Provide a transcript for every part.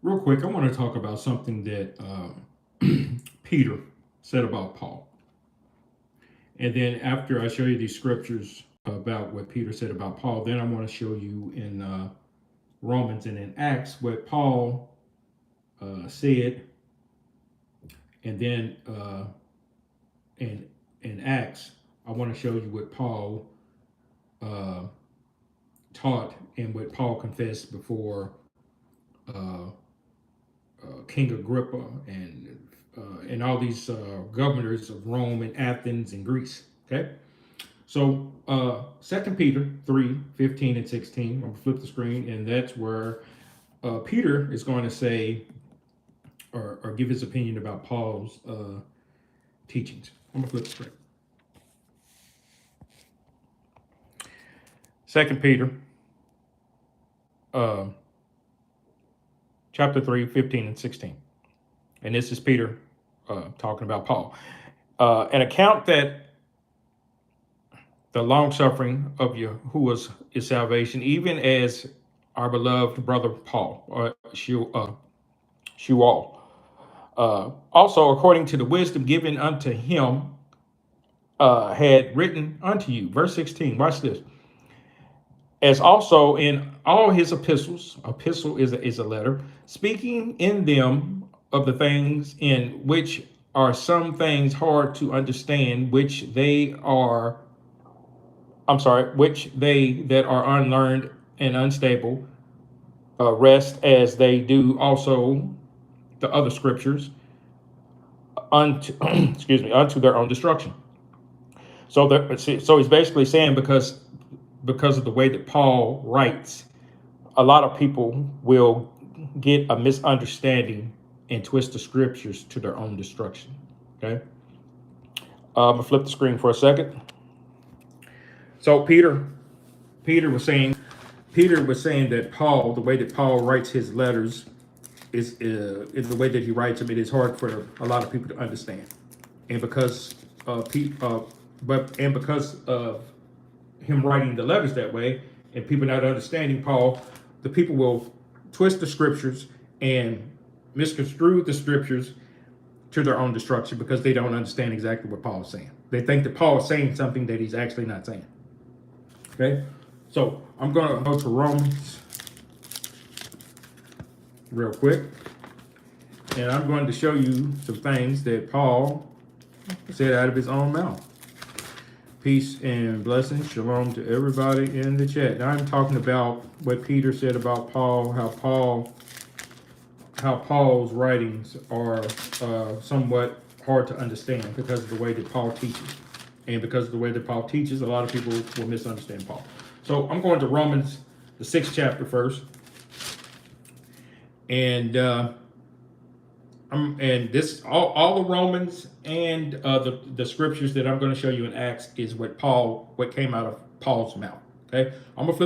Real quick, I want to talk about something that Peter said about Paul. And then after I show you these scriptures about what Peter said about Paul, then I want to show you in Romans and in Acts what Paul said. And then in, in Acts, I want to show you what Paul uh, taught and what Paul confessed before uh, King Agrippa and all these governors of Rome and Athens and Greece. Okay, so 2 Peter 3:15 and 16. I'm gonna flip the screen, and that's where Peter is going to say or give his opinion about Paul's teachings. I'm gonna flip the screen. 2 Peter uh, chapter 3:15 and 16. And this is Peter talking about Paul. An account that the long suffering of Yahuwah is salvation, even as our beloved brother Paul, or Shual. Also, according to the wisdom given unto him, had written unto you. Verse 16, watch this. As also in all his epistles, epistle is a letter, speaking in them of the things in which are some things hard to understand, which they that are unlearned and unstable rest as they do also the other scriptures unto unto their own destruction. So he's basically saying because of the way that Paul writes, a lot of people will get a misunderstanding and twist the scriptures to their own destruction. Okay, I'm gonna flip the screen for a second. So Peter was saying that Paul, the way that Paul writes his letters, is the way that he writes them. It is hard for a lot of people to understand, and because because of him writing the letters that way, and people not understanding Paul, the people will twist the scriptures and misconstrue the scriptures to their own destruction because they don't understand exactly what Paul is saying. They think that Paul is saying something that he's actually not saying. Okay, so I'm going to go to Romans real quick, and I'm going to show you some things that Paul said out of his own mouth. Peace and blessings, shalom to everybody in the chat. Now I'm talking about what Peter said about Paul, how Paul's writings are somewhat hard to understand because of the way that Paul teaches. And because of the way that Paul teaches, a lot of people will misunderstand Paul. So I'm going to Romans, the 6th chapter first. And this all the Romans and the scriptures that I'm going to show you in Acts is what came out of Paul's mouth. Okay, I'm gonna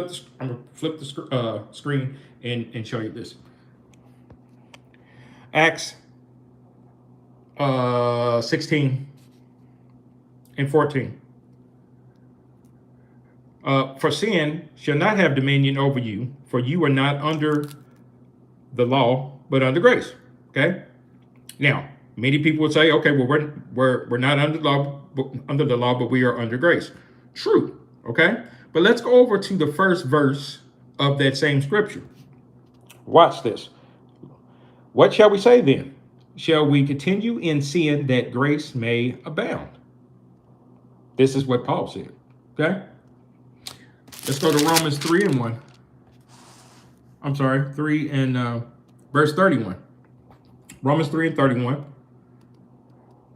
flip the screen and show you this. Acts 16 and 14. For sin shall not have dominion over you, for you are not under the law, but under grace. Okay. Now, many people would say, okay, well, we're not under the law, but we are under grace. True. Okay. But let's go over to the first verse of that same scripture. Watch this. What shall we say then? Shall we continue in sin that grace may abound? This is what Paul said. Okay. Let's go to Romans 3 and 1. I'm sorry, 3 and verse 31. Romans 3 and 31.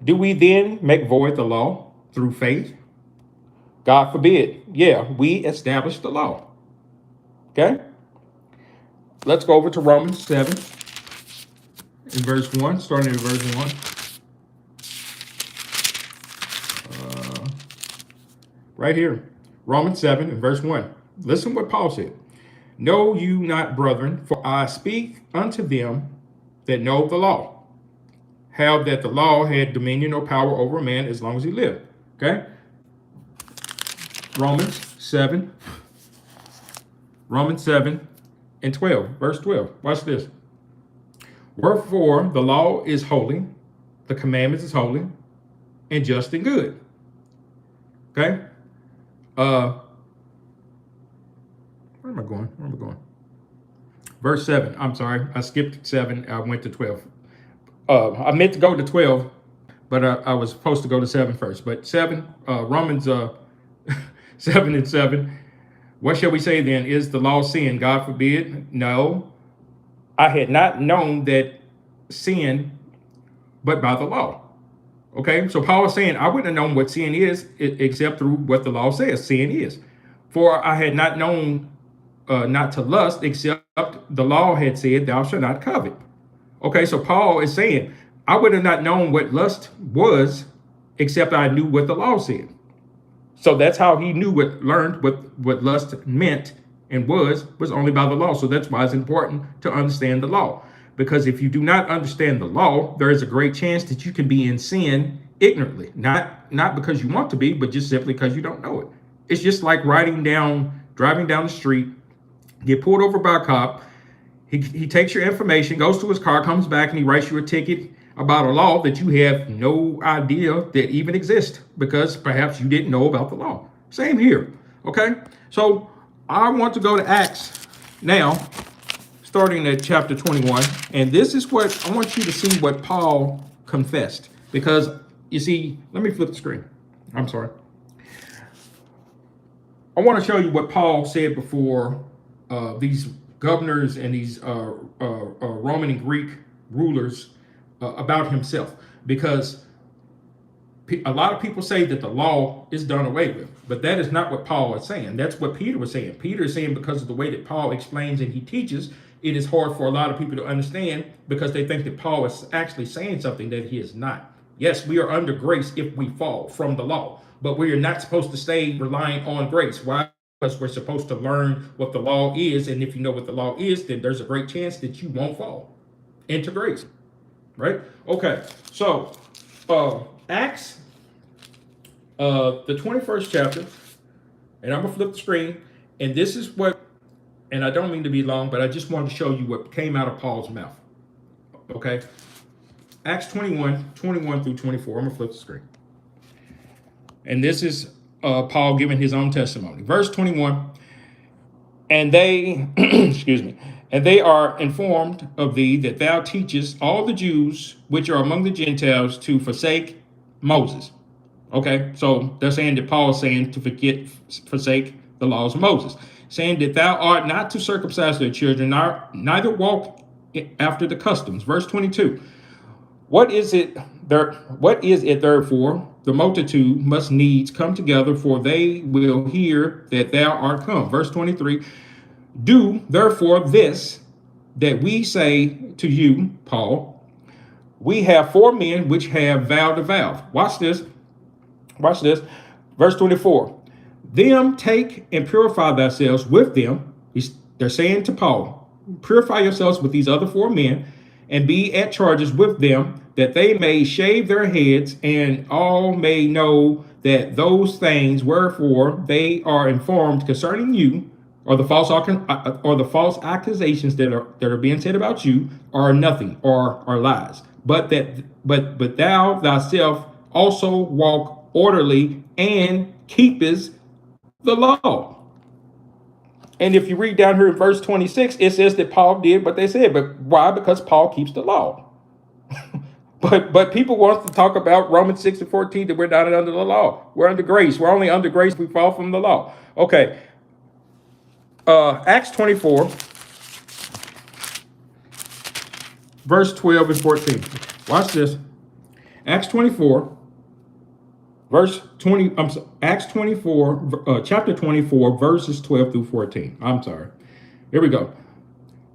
Do we then make void the law through faith? God forbid. Yeah, we established the law. Okay. Let's go over to Romans 7 in verse 1, starting in verse 1. Right here. Romans 7 and verse 1. Listen what Paul said. Know you not, brethren, for I speak unto them that know the law, how that the law had dominion or power over a man as long as he lived. Okay? Romans 7 and 12, verse 12. Watch this. Wherefore the law is holy, the commandments is holy, and just and good. Okay? Uh where am I going? Where am I going? Verse 7. I'm sorry. I skipped 7. I went to 12. I meant to go to 12, but I was supposed to go to 7 first. But 7, Romans 7 and 7. What shall we say then? Is the law sin? God forbid. No. I had not known that sin but by the law. Okay, so Paul is saying, I wouldn't have known what sin is except through what the law says sin is. For I had not known not to lust except the law had said, thou shalt not covet. Okay, so Paul is saying, I would have not known what lust was except I knew what the law said. So that's how he learned what lust meant and was only by the law. So that's why it's important to understand the law. Because if you do not understand the law, there is a great chance that you can be in sin ignorantly. Not because you want to be, but just simply because you don't know it. It's just like driving down the street, get pulled over by a cop. He takes your information, goes to his car, comes back, and he writes you a ticket about a law that you have no idea that even exists because perhaps you didn't know about the law. Same here. Okay, so I want to go to Acts now, starting at chapter 21, and this is what I want you to see what Paul confessed, because you see, let me flip the screen. I'm sorry. I want to show you what Paul said before these governors and these Roman and Greek rulers about himself, because a lot of people say that the law is done away with, but that is not what Paul is saying. That's what Peter was saying. Peter is saying because of the way that Paul explains and he teaches, it is hard for a lot of people to understand because they think that Paul is actually saying something that he is not. Yes, we are under grace if we fall from the law, but we are not supposed to stay relying on grace. Why? Because we're supposed to learn what the law is, and if you know what the law is, then there's a great chance that you won't fall into grace, right? Okay, so Acts, the 21st chapter, and I'm gonna flip the screen, and this is what, and I don't mean to be long, but I just wanted to show you what came out of Paul's mouth, okay? Acts 21 through 24, I'm gonna flip the screen. And this is Paul giving his own testimony. Verse 21, and they, excuse me, and they are informed of thee that thou teachest all the Jews which are among the Gentiles to forsake Moses. Okay, so they're saying that Paul is saying to forsake the laws of Moses, saying that thou art not to circumcise their children, neither walk after the customs. Verse 22, what is it therefore? The multitude must needs come together, for they will hear that thou art come. Verse 23, do therefore this that we say to you, Paul, we have 4 men which have vowed a vow. Watch this. Verse 24, them take and purify thyselves with them. They're saying to Paul, purify yourselves with these other 4 men and be at charges with them, that they may shave their heads, and all may know that those things wherefore they are informed concerning you, or the false accusations that are being said about you, are nothing, or are lies. But thou thyself also walk orderly and keepest the law. And if you read down here in verse 26, it says that Paul did what they said. But why? Because Paul keeps the law. But people want to talk about Romans 6 and 14, that we're not under the law. We're under grace. We're only under grace if we fall from the law. Okay. Acts 24, verse 12 and 14. Watch this. Acts 24, verse 20. Acts 24, chapter 24, verses 12 through 14. I'm sorry. Here we go.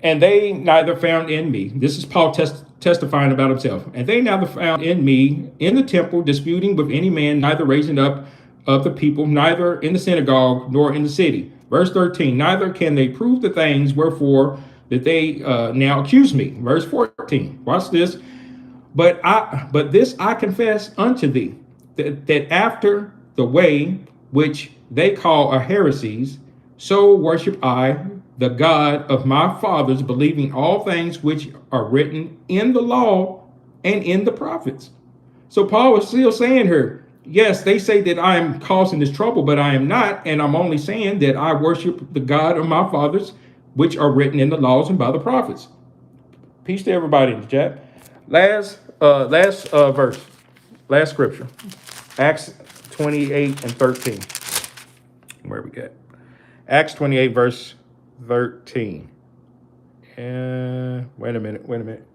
And they neither found in me. This is Paul testifying about himself. And they neither found in me in the temple disputing with any man, neither raising up of the people, neither in the synagogue nor in the city. Verse 13, neither can they prove the things wherefore that they now accuse me. Verse 14, watch this. But this I confess unto thee, that after the way which they call a heresies, so worship I the God of my fathers, believing all things which are written in the law and in the prophets. So Paul is still saying here, yes, they say that I am causing this trouble, but I am not. And I'm only saying that I worship the God of my fathers, which are written in the laws and by the prophets. Peace to everybody in the chat. Last verse, last scripture, Acts 28 and 13. Where we get? Acts 28 verse 13. Wait a minute.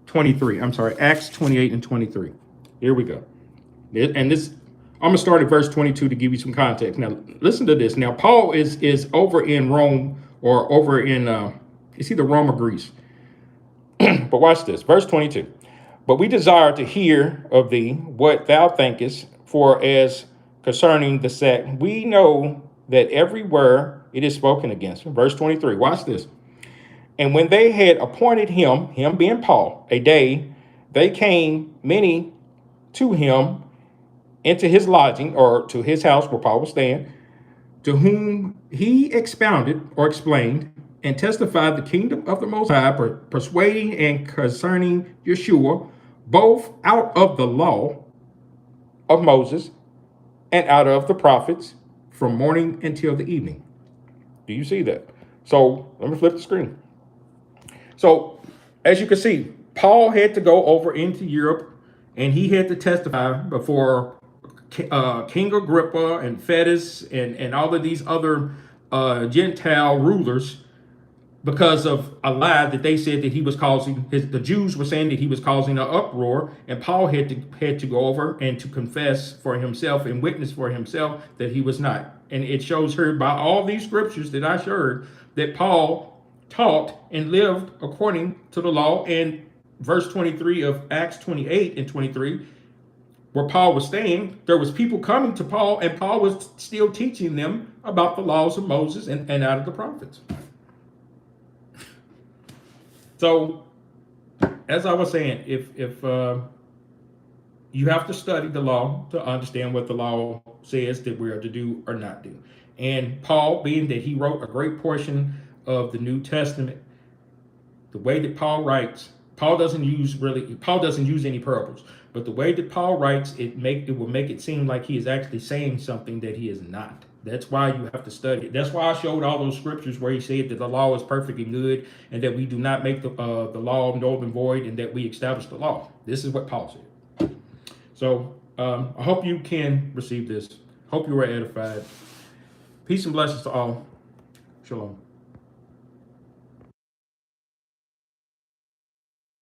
23. I'm sorry. Acts 28 and 23. Here we go. And this, I'm gonna start at verse 22 to give you some context. Now, listen to this. Now, Paul is over in Rome, or over in it's either Rome or Greece. But watch this, verse 22. But we desire to hear of thee what thou thinkest, for as concerning the sect, we know that everywhere it is spoken against. Verse 23. Watch this. And when they had appointed him being Paul, a day, they came many to him into his lodging, or to his house where Paul was staying, to whom he expounded or explained and testified the kingdom of the Most High, persuading and concerning Yeshua, both out of the law of Moses and out of the prophets, from morning until the evening. Do you see that? So let me flip the screen. So as you can see, Paul had to go over into Europe, and he had to testify before King Agrippa and Fetus and all of these other Gentile rulers, because of a lie that they said that he was causing. The Jews were saying that he was causing an uproar, and Paul had to go over and to confess for himself and witness for himself that he was not. And it shows here by all these scriptures that I shared that Paul taught and lived according to the law. And verse 23 of Acts 28 and 23, where Paul was staying, there was people coming to Paul, and Paul was still teaching them about the laws of Moses and out of the prophets. So, as I was saying, if you have to study the law to understand what the law says that we are to do or not do. And Paul, being that he wrote a great portion of the New Testament, the way that Paul writes, Paul doesn't use any parables, but the way that Paul writes, it will make it seem like he is actually saying something that he is not. That's why you have to study it. That's why I showed all those scriptures where he said that the law is perfectly good, and that we do not make the law null and void, and that we establish the law. This is what Paul said. So I hope you can receive this. Hope you were edified. Peace and blessings to all. Shalom.